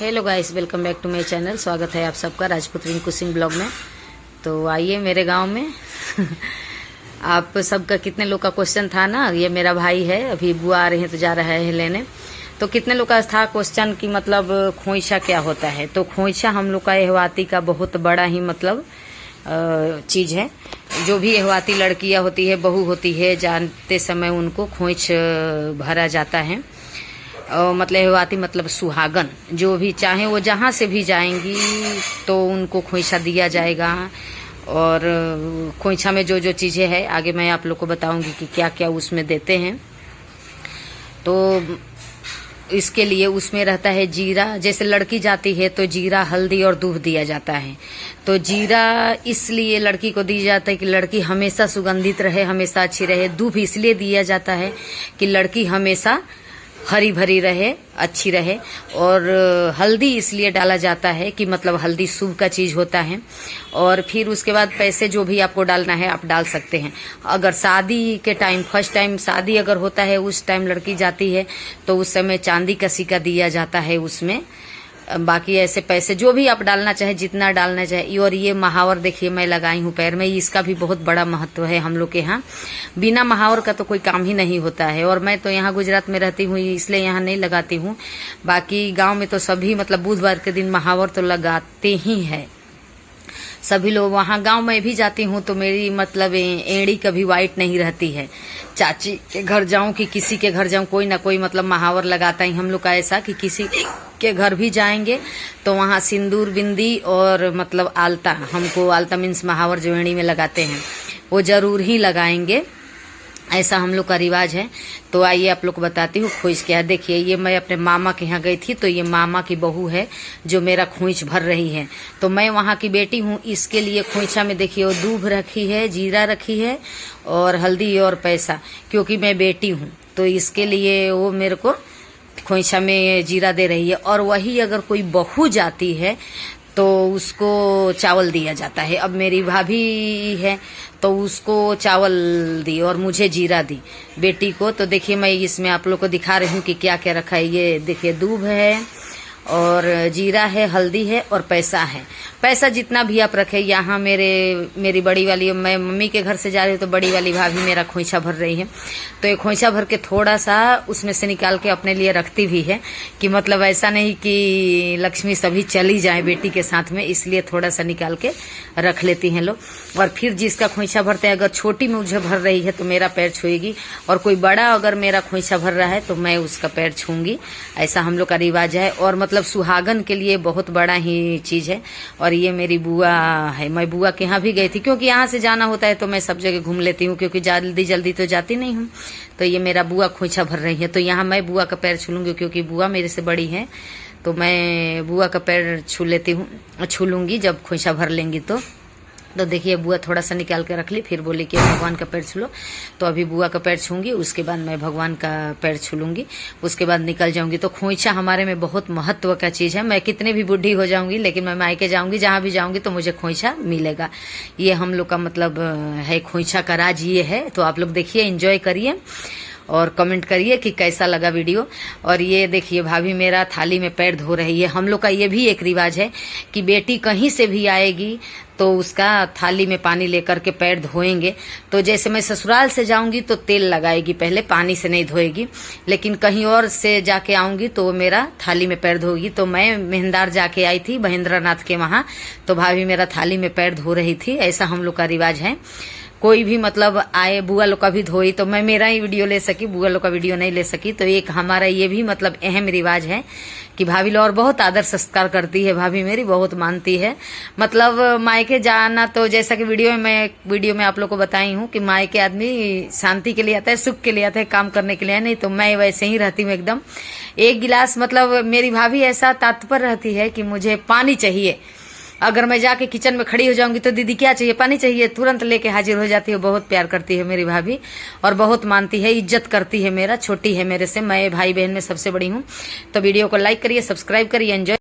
Hello guys, welcome back to my channel. स्वागत है आप सबका राजपूत रिंकू सिंह ब्लॉग में। तो आइए मेरे गांव में आप सबका कितने लोग का क्वेश्चन था ना, ये मेरा भाई है, अभी बुआ आ रहे हैं तो जा रहा है लेने। तो कितने लोग का था क्वेश्चन कि मतलब खोइछा क्या होता है। तो खोइछा हम लोग का एहवाती का बहुत बड़ा ही मतलब चीज है। जो भी एहवाती लड़कियां होती है, बहू होती है, जानते समय उनको खोइछ भरा जाता है। मतलब एहवाती मतलब सुहागन, जो भी चाहे वो जहाँ से भी जाएंगी तो उनको खोइछा दिया जाएगा। और खोइछा में जो जो चीजें हैं आगे मैं आप लोग को बताऊंगी कि क्या क्या उसमें देते हैं। तो इसके लिए उसमें रहता है जीरा। जैसे लड़की जाती है तो जीरा, हल्दी और दूध दिया जाता है। तो जीरा इसलिए लड़की को दी जाता है कि लड़की हमेशा सुगंधित रहे, हमेशा अच्छी रहे। दूध इसलिए दिया जाता है कि लड़की हमेशा हरी भरी रहे, अच्छी रहे। और हल्दी इसलिए डाला जाता है कि मतलब हल्दी शुभ का चीज होता है। और फिर उसके बाद पैसे जो भी आपको डालना है आप डाल सकते हैं। अगर शादी के टाइम, फर्स्ट टाइम शादी अगर होता है, उस टाइम लड़की जाती है तो उस समय चांदी का सिक्का दिया जाता है उसमें। बाकी ऐसे पैसे जो भी आप डालना चाहे, जितना डालना चाहे। और ये महावर देखिए मैं लगाई हूँ पैर में, इसका भी बहुत बड़ा महत्व है हम लोग के यहाँ। बिना महावर का तो कोई काम ही नहीं होता है। और मैं तो यहाँ गुजरात में रहती हूँ इसलिए यहाँ नहीं लगाती हूँ। बाकी गांव में तो सभी मतलब बुधवार के दिन महावर तो लगाते ही है सभी लोग। वहाँ गांव में भी जाती हूँ तो मेरी मतलब एड़ी कभी वाइट नहीं रहती है। चाची के घर जाऊं कि किसी के घर जाऊं, कोई ना कोई मतलब महावर लगाता ही हम लोग का। ऐसा कि किसी के घर भी जाएंगे तो वहाँ सिंदूर, बिंदी और मतलब आलता, हमको आलता मीन्स महावर जो एड़ी में लगाते हैं वो जरूर ही लगाएंगे। ऐसा हम लोग का रिवाज है। तो आइए आप लोग को बताती हूँ खोइछ क्या है। देखिए ये मैं अपने मामा के यहाँ गई थी तो ये मामा की बहू है जो मेरा खोइछ भर रही है। तो मैं वहाँ की बेटी हूँ, इसके लिए खोइछा में देखिए वो दूध रखी है, जीरा रखी है और हल्दी और पैसा। क्योंकि मैं बेटी हूँ तो इसके लिए वो मेरे को खोइछा में जीरा दे रही है। और वही अगर कोई बहू जाती है तो उसको चावल दिया जाता है। अब मेरी भाभी है तो उसको चावल दी और मुझे जीरा दी बेटी को। तो देखिए मैं इसमें आप लोग को दिखा रही हूँ कि क्या क्या रखा है। ये देखिए दूध है और जीरा है, हल्दी है और पैसा है। पैसा जितना भी आप रखे। यहाँ मेरी बड़ी वाली, मैं मम्मी के घर से जा रही हूँ तो बड़ी वाली भाभी मेरा खोइछा भर रही है। तो ये खोइछा भर के थोड़ा सा उसमें से निकाल के अपने लिए रखती भी है कि मतलब ऐसा नहीं कि लक्ष्मी सभी चली जाए बेटी के साथ में, इसलिए थोड़ा सा निकाल के रख लेती हैं लोग। और फिर जिसका खोइछा भरते हैं, अगर छोटी मुझे भर रही है तो मेरा पैर छुएगी, और कोई बड़ा अगर मेरा खोइछा भर रहा है तो मैं उसका पैर छूंगी। ऐसा हम लोग का रिवाज है। और मतलब सुहागन के लिए बहुत बड़ा ही चीज है। और ये मेरी बुआ है, मैं बुआ के यहाँ भी गई थी क्योंकि यहाँ से जाना होता है तो मैं सब जगह घूम लेती हूँ क्योंकि जल्दी जल्दी तो जाती नहीं हूँ। तो ये मेरा बुआ खोइछा भर रही है। तो यहाँ मैं बुआ का पैर छू लूंगी क्योंकि बुआ मेरे से बड़ी है। तो मैं बुआ का पैर छू लेती हूँ, छू लूंगी जब खोइछा भर लेंगी तो देखिए बुआ थोड़ा सा निकाल के रख ली, फिर बोली कि भगवान का पैर छू लो। तो अभी बुआ का पैर छूंगी, उसके बाद मैं भगवान का पैर छू लूंगी, उसके बाद निकल जाऊंगी। तो खोइछा हमारे में बहुत महत्व का चीज है। मैं कितने भी बुढ़ी हो जाऊंगी लेकिन मैं मायके जाऊंगी, जहां भी जाऊंगी तो मुझे खोइछा मिलेगा। ये हम लोग का मतलब है, खोइछा का राज ये है। तो आप लोग देखिए, एंजॉय करिए और कमेंट करिए कि कैसा लगा वीडियो। और ये देखिए भाभी मेरा थाली में पैर धो रही है। हम लोग का ये भी एक रिवाज है कि बेटी कहीं से भी आएगी तो उसका थाली में पानी लेकर के पैर धोएंगे। तो जैसे मैं ससुराल से जाऊंगी तो तेल लगाएगी पहले, पानी से नहीं धोएगी। लेकिन कहीं और से जाके आऊंगी तो वो मेरा थाली में पैर धोगी। तो मैं मेहंदार जाके आई थी महेंद्रनाथ के वहां, तो भाभी मेरा थाली में पैर धो रही थी। ऐसा हम लोग का रिवाज है। कोई भी मतलब आए, बुआ लोग का भी धोई तो मैं मेरा ही वीडियो ले सकी, बुआ लोग का वीडियो नहीं ले सकी। तो एक हमारा ये भी मतलब अहम रिवाज है कि भाभी लोग और बहुत आदर सत्कार करती है। भाभी मेरी बहुत मानती है। मतलब मायके जाना तो जैसा कि वीडियो में आप लोग को बताई हूँ कि मायके आदमी शांति के लिए आता है, सुख के लिए आता है, काम करने के लिए नहीं। तो मैं वैसे ही रहती हूँ एकदम। एक गिलास मतलब मेरी भाभी ऐसा तत्पर रहती है कि मुझे पानी चाहिए। अगर मैं जाके किचन में खड़ी हो जाऊंगी तो दीदी क्या चाहिए, पानी चाहिए, तुरंत लेके हाजिर हो जाती है। बहुत प्यार करती है मेरी भाभी और बहुत मानती है, इज्जत करती है। मेरा छोटी है मेरे से, मैं भाई बहन में सबसे बड़ी हूँ। तो वीडियो को लाइक करिए, सब्सक्राइब करिए, एंजॉय